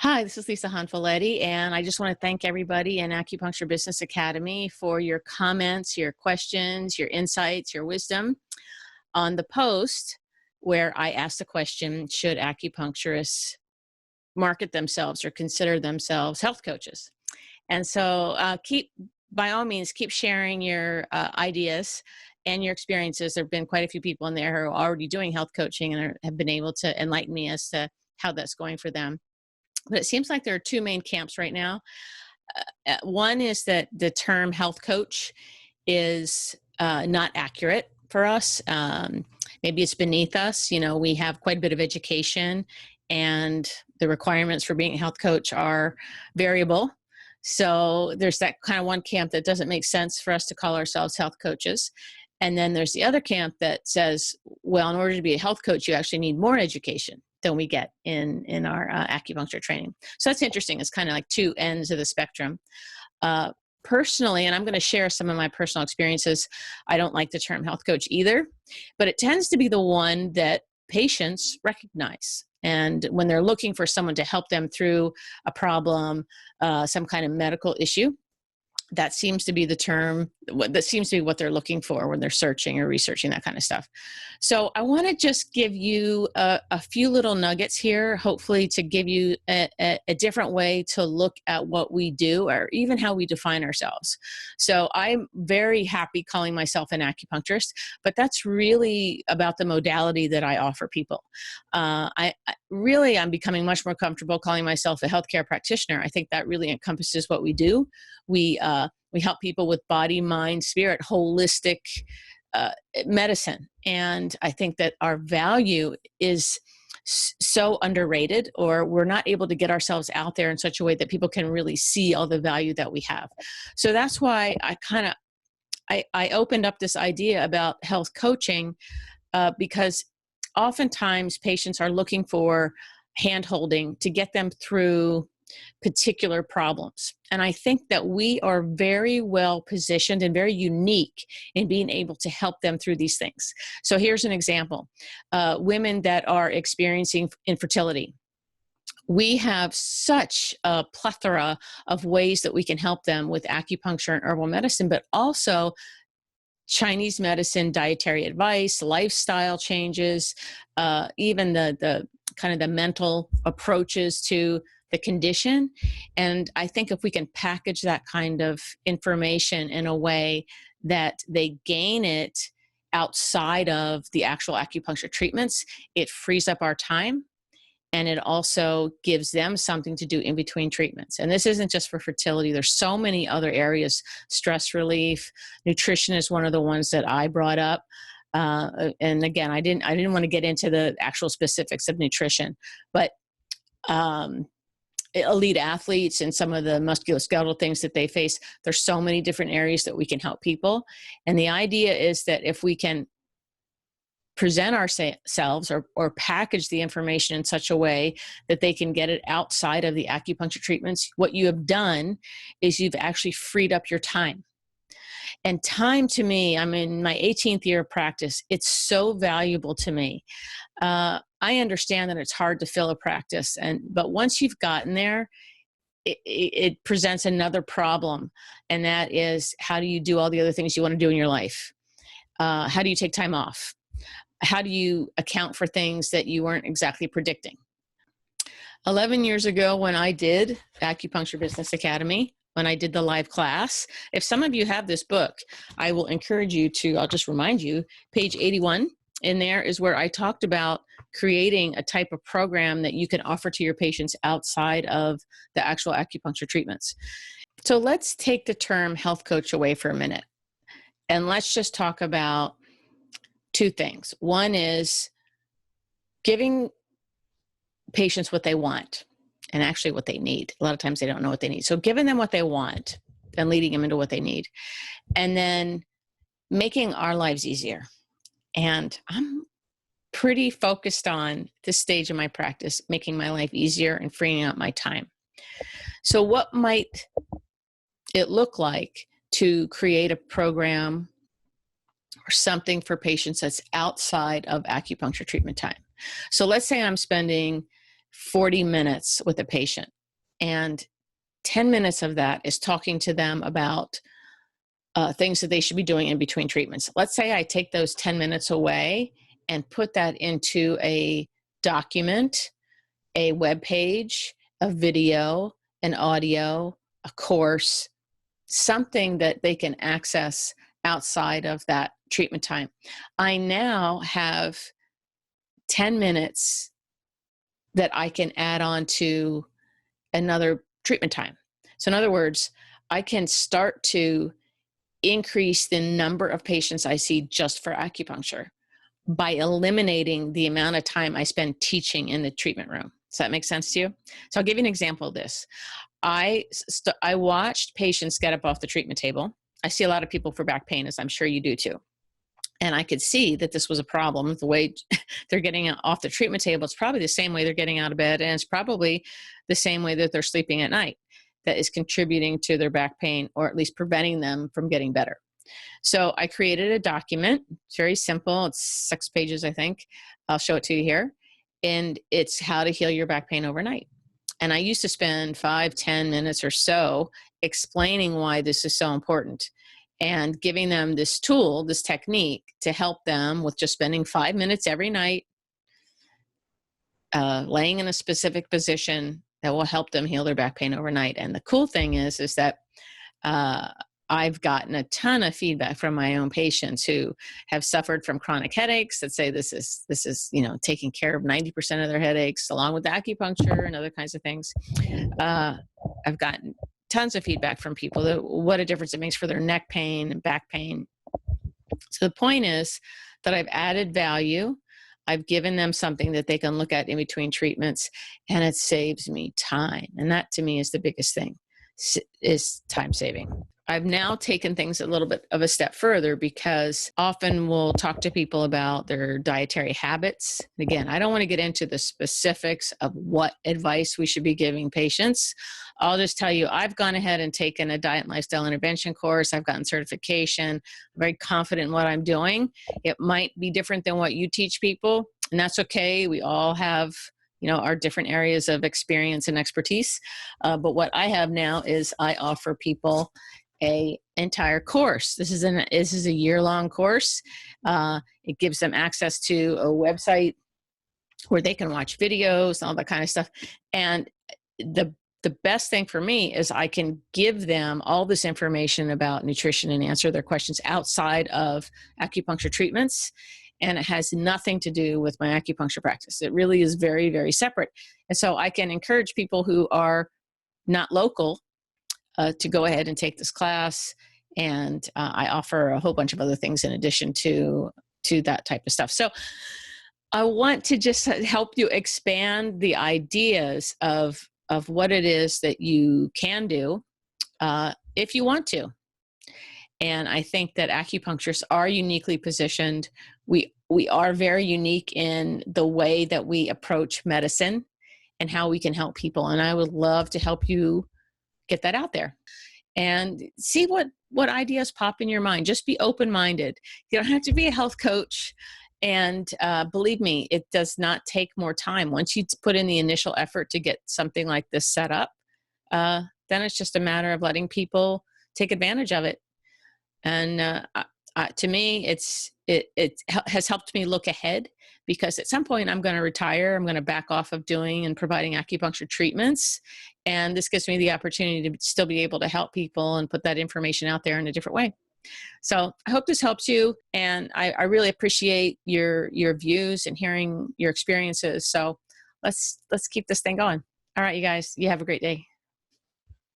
Hi, this is Lisa Hanfileti, and I just want to thank everybody in Acupuncture Business Academy for your comments, your questions, your insights, your wisdom on the post where I asked the question, should acupuncturists market themselves or consider themselves health coaches? And so by all means, keep sharing your ideas and your experiences. There have been quite a few people in there who are already doing health coaching and have been able to enlighten me as to how that's going for them. But it seems like there are two main camps right now. One is that the term health coach is not accurate for us. Maybe it's beneath us. You know, we have quite a bit of education, and the requirements for being a health coach are variable. So there's that kind of one camp that doesn't make sense for us to call ourselves health coaches. And then there's the other camp that says, well, in order to be a health coach, you actually need more education than we get in our acupuncture training. So that's interesting. It's kind of like two ends of the spectrum. Personally, and I'm going to share some of my personal experiences, I don't like the term health coach either, but it tends to be the one that patients recognize. And when they're looking for someone to help them through a problem, some kind of medical issue, that seems to be the term, that seems to be what they're looking for when they're searching or researching that kind of stuff. So I want to just give you a few little nuggets here, hopefully to give you a different way to look at what we do or even how we define ourselves. So I'm very happy calling myself an acupuncturist, but that's really about the modality that I offer people. I'm becoming much more comfortable calling myself a healthcare practitioner. I think that really encompasses what we do. We help people with body, mind, spirit, holistic medicine. And I think that our value is so underrated, or we're not able to get ourselves out there in such a way that people can really see all the value that we have. So that's why I opened up this idea about health coaching, because oftentimes patients are looking for hand-holding to get them through particular problems. And I think that we are very well positioned and very unique in being able to help them through these things. So here's an example. Women that are experiencing infertility. We have such a plethora of ways that we can help them with acupuncture and herbal medicine, but also Chinese medicine, dietary advice, lifestyle changes, even the kind of the mental approaches to the condition. And I think if we can package that kind of information in a way that they gain it outside of the actual acupuncture treatments, it frees up our time. And it also gives them something to do in between treatments. And this isn't just for fertility. There's so many other areas. Stress relief, nutrition is one of the ones that I brought up. And again, I didn't want to get into the actual specifics of nutrition, but elite athletes and some of the musculoskeletal things that they face, there's so many different areas that we can help people. And the idea is that if we can present ourselves or package the information in such a way that they can get it outside of the acupuncture treatments, what you have done is you've actually freed up your time. And time, to me, I'm in my 18th year of practice. It's so valuable to me. I understand that it's hard to fill a practice, but once you've gotten there, it presents another problem. And that is, how do you do all the other things you want to do in your life? How do you take time off? How do you account for things that you weren't exactly predicting? 11 years ago, when I did Acupuncture Business Academy, when I did the live class, if some of you have this book, I will encourage you to, I'll just remind you, page 81 in there is where I talked about creating a type of program that you can offer to your patients outside of the actual acupuncture treatments. So let's take the term health coach away for a minute, and let's just talk about two things. One is giving patients what they want and actually what they need. A lot of times they don't know what they need. So giving them what they want and leading them into what they need. And then making our lives easier. And I'm pretty focused on this stage of my practice, making my life easier and freeing up my time. So what might it look like to create a program or something for patients that's outside of acupuncture treatment time? So let's say I'm spending 40 minutes with a patient. And 10 minutes of that is talking to them about things that they should be doing in between treatments. Let's say I take those 10 minutes away and put that into a document, a web page, a video, an audio, a course, something that they can access outside of that treatment time. I now have 10 minutes that I can add on to another treatment time. So in other words, I can start to increase the number of patients I see just for acupuncture by eliminating the amount of time I spend teaching in the treatment room. Does that make sense to you? So I'll give you an example of this. I watched patients get up off the treatment table. I see a lot of people for back pain, as I'm sure you do too. And I could see that this was a problem. The way they're getting off the treatment table, it's probably the same way they're getting out of bed, and it's probably the same way that they're sleeping at night that is contributing to their back pain, or at least preventing them from getting better. So I created a document. It's very simple. It's 6 pages, I think. I'll show it to you here. And it's how to heal your back pain overnight. And I used to spend 5-10 minutes or so explaining why this is so important and giving them this tool, this technique to help them with just spending 5 minutes every night, laying in a specific position that will help them heal their back pain overnight. And the cool thing is that I've gotten a ton of feedback from my own patients who have suffered from chronic headaches that say this is taking care of 90% of their headaches, along with acupuncture and other kinds of things. I've gotten tons of feedback from people that what a difference it makes for their neck pain and back pain. So the point is that I've added value. I've given them something that they can look at in between treatments, and it saves me time. And that to me is the biggest thing, is time saving. I've now taken things a little bit of a step further, because often we'll talk to people about their dietary habits. Again, I don't want to get into the specifics of what advice we should be giving patients. I'll just tell you, I've gone ahead and taken a diet and lifestyle intervention course. I've gotten certification. I'm very confident in what I'm doing. It might be different than what you teach people, and that's okay. We all have our different areas of experience and expertise. But what I have now is I offer people a entire course. This is a year-long course. It gives them access to a website where they can watch videos and all that kind of stuff. And the best thing for me is I can give them all this information about nutrition and answer their questions outside of acupuncture treatments. And it has nothing to do with my acupuncture practice. It really is very, very separate. And so I can encourage people who are not local to go ahead and take this class. And I offer a whole bunch of other things in addition to that type of stuff. So I want to just help you expand the ideas of what it is that you can do if you want to. And I think that acupuncturists are uniquely positioned. We are very unique in the way that we approach medicine and how we can help people. And I would love to help you get that out there and see what ideas pop in your mind. Just be open-minded. You don't have to be a health coach. And believe me, it does not take more time. Once you put in the initial effort to get something like this set up, then it's just a matter of letting people take advantage of it. And to me, it has helped me look ahead, because at some point I'm going to retire. I'm going to back off of doing and providing acupuncture treatments. And this gives me the opportunity to still be able to help people and put that information out there in a different way. So I hope this helps you. And I really appreciate your views and hearing your experiences. So let's keep this thing going. All right, you guys, you have a great day.